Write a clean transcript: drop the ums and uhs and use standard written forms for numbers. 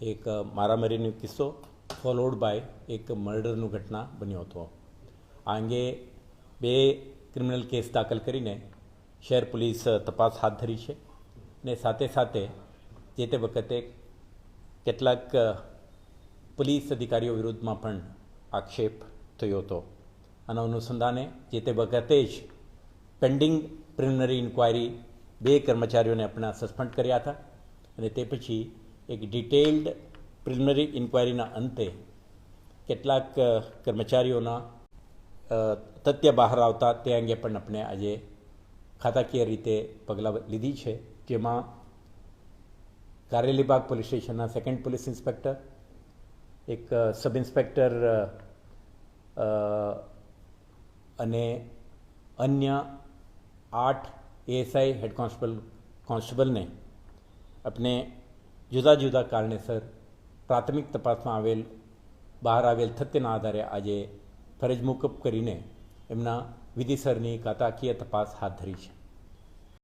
એક મારામારીનો કિસ્સો followed by એક મર્ડરનું ઘટના બન્યો હતો. આ અંગે 2 ક્રિમિનલ કેસ દાખલ કરીને શહેર પોલીસ તપાસ હાથ ધરી છે અને સાથે સાથે જે તે વખતે કેટલાક પોલીસ અધિકારીઓ વિરુદ્ધમાં પણ આક્ષેપ થયો હતો. આના અનુસંધાને જે તે વખતે જ પેન્ડિંગ પ્રિલિમિનરી ઇન્ક્વાયરી 2 કર્મચારીઓને આપણે સસ્પેન્ડ કર્યા હતા અને તે પછી એક ડિટેઇલ્ડ પ્રિલિમિનરી ઇન્ક્વાયરીના અંતે કેટલાક કર્મચારીઓના તથ્ય બહાર આવતા તે અંગે પણ આપણે આજે ખાતાકીય રીતે પગલાં લીધી છે, જેમાં કારેલીબાગ પોલીસ સ્ટેશનના 2nd પોલીસ ઇન્સ્પેક્ટર, એક સબ ઇન્સ્પેક્ટર અને અન્ય 8 એએસઆઈ હેડ કોન્સ્ટેબલને આપણે જુદા જુદા કારણેસર પ્રાથમિક તપાસમાં બહાર આવેલ તથ્યના આધારે આજે ફરજ મોકૂફ કરીને એમના વિધિસરની ખાતાકીય તપાસ હાથ ધરી છે.